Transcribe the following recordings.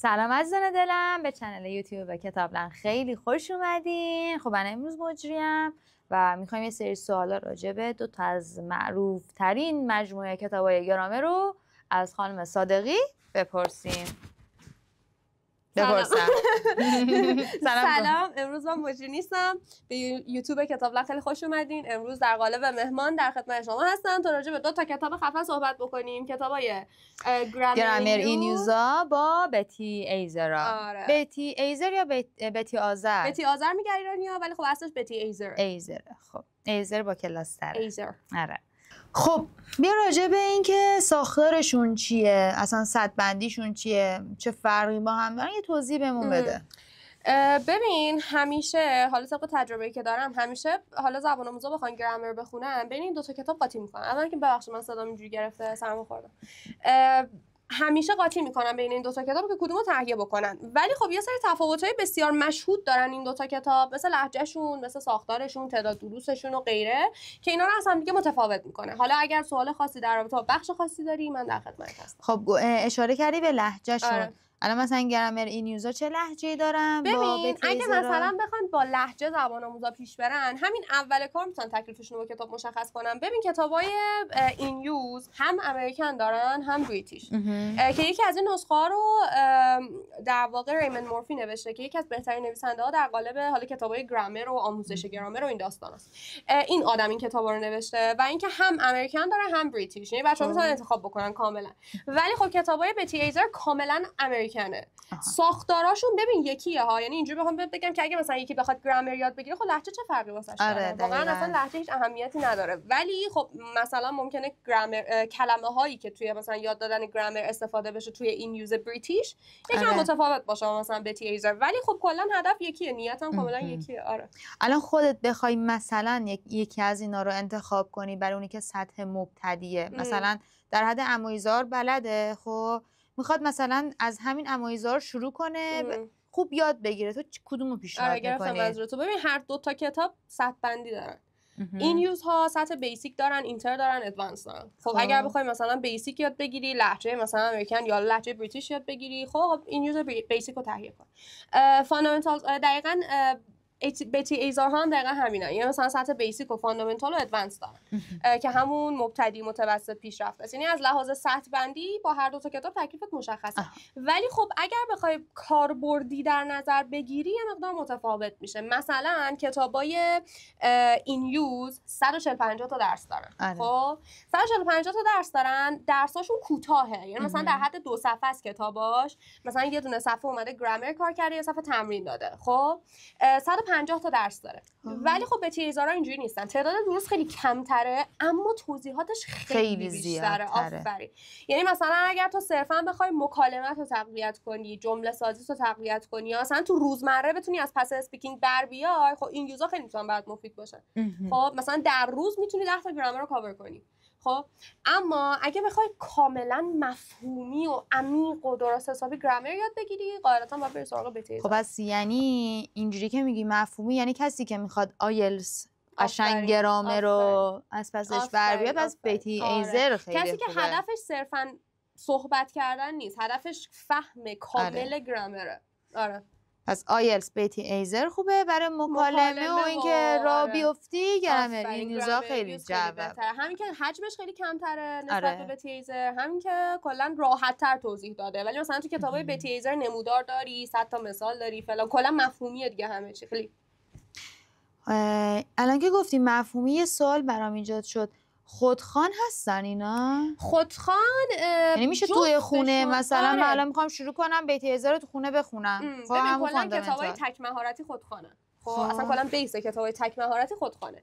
سلام عزیزان دلم، به چنل یوتیوب کتابلند خیلی خوش اومدین. خب من امروز مجریم و میخوایم یه سری سوالا راجع به دو تا از معروف ترین مجموعه کتابای گرامر رو از خانم صادقی بپرسیم. سلام. امروز من مجری نیستم. به یوتیوب کتابلند خیلی خوش اومدین. امروز در قالب مهمان در خدمت شما هستم تا راجع به دو تا کتاب خفن صحبت بکنیم. کتابای گرامر این یوزا با بتی ایزر. آره. بتی ایزر یا بتی آذر؟ بتی آذر میگه ایرانی‌ها، ولی خب اصلش بتی ایزر. ایزر. خب ایزر با کلاس تره. ایزر. آره. خب بیا راجع به این که ساختارشون چیه، اصلا سطح بندیشون چیه، چه فرقی با هم دارن، یه توضیح بهمون بده. ببین همیشه حالا طبق تجربه‌ای که دارم همیشه حالا زبان آموزا بخوان گرامر بخونن بین این دو تا کتاب قاطی میکنن. اولا که ببخشید من صدام اینجوری گرفته سرما خوردم. همیشه قاطی میکنن بین این دو تا کتاب که کدومو تهیه بکنن، ولی خب یه سری تفاوت‌های بسیار مشهود دارن این دو تا کتاب، مثل لهجهشون، مثل ساختارشون، تعداد دروسشون و غیره که اینا رو از هم دیگه متفاوت میکنه. حالا اگر سوال خاصی در رابطه با بخش خاصی داری من در خدمتت هستم. خب اشاره کردی به لهجهشون. آره. الان مثلا گرامر این یوزا چه لهجه‌ای دارن؟ ببین اگه مثلا بخوان با لهجه زبان آموزا پیش برن، همین اول کار میتونن تکلیفشون رو با کتاب مشخص کنن. ببین کتابای این یوز هم امریکن دارن هم بریتیش که یکی از این نسخه ها رو در واقع ریمن مورفی نوشته که یکی از بهترین نویسنده ها در قالب حالا کتابای گرامر و آموزش گرامر و این داستان است. این آدم این کتابا رو نوشته و اینکه هم امریکن داره هم بریتیش، یعنی بچه‌ها میتونن انتخاب بکنن کاملا. ولی خب کتابای بتی ایزر کاملا امریکنه. ساختاراشون ببین یکیه ها، یعنی اینجوری بخوام بگم که اگه مثلا یکی بخواد گرامر یاد بگیره خب لهجه چه فرقی واسش داره؟ واقعا اصلا لهجه هیچ اهمیتی نداره. ولی خب مثلا ممکنه گرامر کلمه هایی که توی مثلا یاد دادن گرامر استفاده بشه توی این یوز بریتیش یکم متفاوت باشه مثلا بتی ایزر، ولی خب کلا هدف یکیه، نیت هم کاملا یکیه. آره. الان خودت بخوای مثلا یکی از اینا رو انتخاب کنی برای اونی که سطح مبتدیه، مثلا در حد امویزار بلده، خب میخواد مثلا از همین امویزار شروع کنه خوب یاد بگیره، تو کدومو پیشنهاد می‌کنی؟ گرفتم منظورتو. ببین هر دو تا کتاب سطح بندی دارن. این یوز ها سطح بیسیک دارن، اینتر دارن، ادوانس دارن. خب اگر بخوای مثلا بیسیک یاد بگیری، لهجه مثلا امریکن یا لهجه بریتیش یاد بگیری، خب این یوز بیسیک رو تهیه کن. فاندامنتال دقیقاً بتی ایزار هم دقیقا همینه، یعنی مثلا سطح بیسیک و فاندامنتال و ادوانس دارن که همون مبتدی متوسط پیشرفته است. یعنی از لحاظ سطح بندی با هر دو تا کتاب تکلیفت مشخصه. ولی خب اگر بخوای کاربردی در نظر بگیری یه مقدار متفاوت میشه. مثلا کتابای این یوز 145 تا درس دارن. خب 145 تا درس دارن، درساشون کوتاهه، یعنی مثلا در حد 2 صفحه است کتاباش، مثلا یه دونه صفحه اومده گرامر کار کرده، یه صفحه تمرین داده. خب 150 تا درس داره. ولی خب بتی ایزارا اینجوری نیستن، تعداد دروس خیلی کمتره اما توضیحاتش خیلی بیشتره. آفرین. یعنی مثلا اگر تو صرفا بخوای مکالمت رو تقویت کنی، جمله سازی رو تقویت کنی یا مثلا تو روزمره بتونی از پس اسپیکینگ بر بیای، خب این یوزا خیلی میتونن برات مفید باشن. خب مثلا در روز میتونی 10 تا گرامر رو کاور کنی. خب اما اگه بخوای کاملا مفهومی و عمیق و درست حسابی گرامر یاد بگیری قاعدتا باید بری سراغ بتی ایزر. خب پس یعنی اینجوری که میگی مفهومی، یعنی کسی که میخواد آیلتس قشنگ گرامر رو از پسش بر بیاد پس بتی ایزر خیلی کسی که هدفش صرفا صحبت کردن نیست، هدفش فهم کامل گرامره. آره. پس آیلتس بتی ایزر خوبه برای مکالمه و اینکه راه بیفتی. گرامر این یوزا خیلی جواب. همین که حجمش خیلی کمتره نسبت به بتی ایزر، همین که کلا راحت‌تر توضیح داده. ولی مثلا تو کتابای بتی ایزر نمودار داری، 100 تا مثال داری فلان، کلا مفهومیه دیگه همه چی خیلی. الان که گفتی مفهومی یه سوال برام ایجاد شد، خودخوان هستن اینا؟ خودخوان یعنی میشه توی خونه مثلا من الان میخوام شروع کنم بتی ایزر رو تو خونه بخونم؟ ببین کلا کتابای تک مهارتی خودخوانه. خب اصلا کلا بیس کتابای تک مهارتی خودخوانه.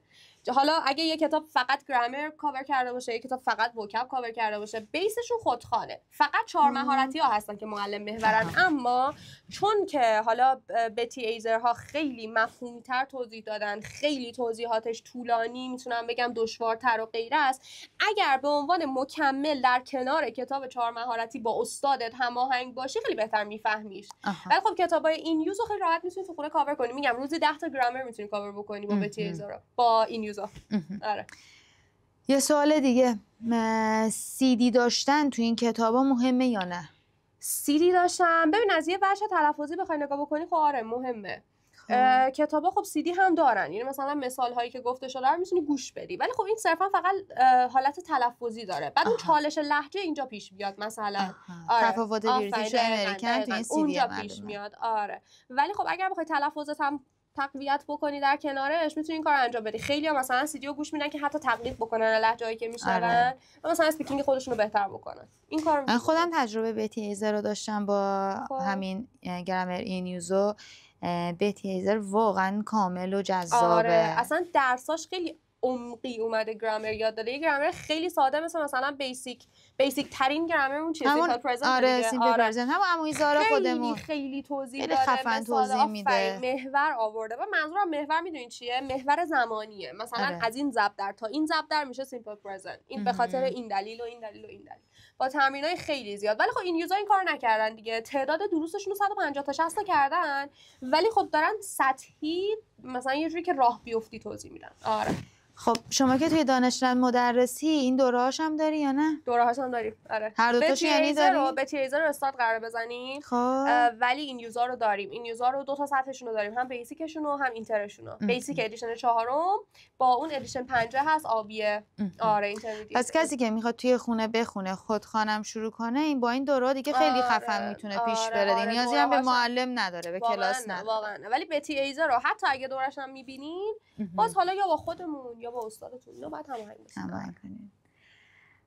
حالا اگه یه کتاب فقط گرامر کاور کرده باشه، یه کتاب فقط وکب کاور کرده باشه، بیسشون خودخوانه. فقط 4 مهارتی ها هستن که معلم محورن. اما چون که حالا بتی ایزر ها خیلی مفهومی تر توضیح دادن، خیلی توضیحاتش طولانی، میتونم بگم دشوارتر و غیره است، اگر به عنوان مکمل در کنار کتاب 4 مهارتی با استادت هماهنگ باشی خیلی بهتر میفهمیش. ولی خب کتابای این یوزو خیلی راحت میتونی تو خونه کاور کنی. میگم روزی 10 تا گرامر میتونی کاور بکنی با بتی ایزر با این یوزا. آره. یه سوال دیگه، CD داشتن تو این کتابا مهمه یا نه؟ CD داشتم. ببین از یه بچه تلفظی بخوای نگاه بکنی خب آره مهمه. کتابا خب CD هم دارن، یعنی مثلا مثال هایی که گفته شده رو میتونی گوش بدی، ولی خب این صرفا فقط حالت تلفظی داره. بعد اون چالش لهجه اینجا پیش بیاد مثلا. آره. تفاوت بریتیش و امریکن تو این CD اونجا پیش میاد. آره ولی خب اگر بخوای تلفظت هم تقویت بکنی در کنارش میتونی این کار انجام بدی. خیلی‌ها مثلا CD رو گوش میدن که حتی تقلید بکنن لهجه‌ای که میشنون و مثلا اسپیکینگ خودشون رو بهتر بکنن. این کارو من خودم تجربه بتی ایزر رو داشتم با همین گرامر این یوزو. بتی ایزر واقعا کامل و جذابه. آره اصلا درساش خیلی عمقی اومده گرامر یاد داده. یه گرامر خیلی ساده مثلا بیسیک ترین گرامرمون چیه؟ سیمپل پرزنت. آره سیمپل پرزنت همون امویزارا خودمون خیلی توضیح داده، خفن توضیح میده. محور آورده و منظورم محور میدونین چیه؟ محور زمانیه. مثلا از این ضرب در تا این ضرب در میشه سیمپل پرزنت. این به خاطر این دلیل و این دلیل و این دلیل. با تمرینای خیلی زیاد. ولی خب این یوزا این کار نکردن دیگه. تعداد دروسشون رو 150 تا 60 تا کردن، ولی خب دارن سطحی مثلا یه جوری که راه بیفتی توضیح میدن. آره. خب شما که توی دانشگاه مدرسی این دوره‌هاش هم داری یا نه؟ دوره‌هاش هم داریم. آره. هر دو تاشو یعنی داریم. بتی ایزر رو استاد قرار بزنیم. خب ولی این یوزا رو داریم. این یوزا رو 2 تا سطحشون رو داریم. هم بیسیکشون و هم اینترشون رو. بیسیک ادیشن 4 با اون ادیشن 5 هست آبیه. آره اینترمدییت. پس کسی که میخواد توی خونه بخونه خودخوانم شروع کنه این با این دوره دیگه خیلی خفن میتونه پیش بره. نیازی هم به معلم نداره، به کلاس نداره. واقعا. ولی بتی ایزر رو حتی اگه دورش هم میبینین باز حالا یا با خودمون یا با استادتون یا بعد هماهنگ کنین.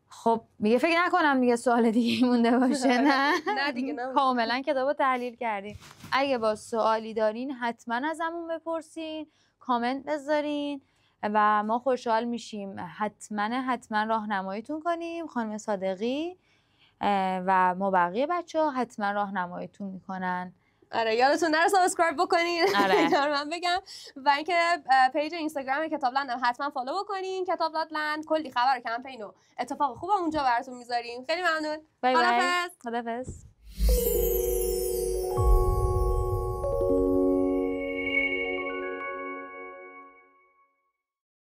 خب میگه فکر نکنم دیگه سوال دیگه مونده باشه. نه دیگه نه. کاملا کتابو تحلیل کردیم. اگه با سوالی دارین حتما ازمون بپرسین، کامنت بذارین و ما خوشحال میشیم حتما راهنماییتون کنیم. خانم صادقی و ما بقیه بچه‌ها حتما راهنماییتون میکنن. آره یادتون نره سابسکرایب بکنین. آره من بگم و اینکه پیج اینستاگرام کتابلند هم حتما فالو بکنین. کتابلند کلی خبر و کمپین و اتفاق خوب اونجا براتون میذاریم. خیلی ممنون. خداحافظ.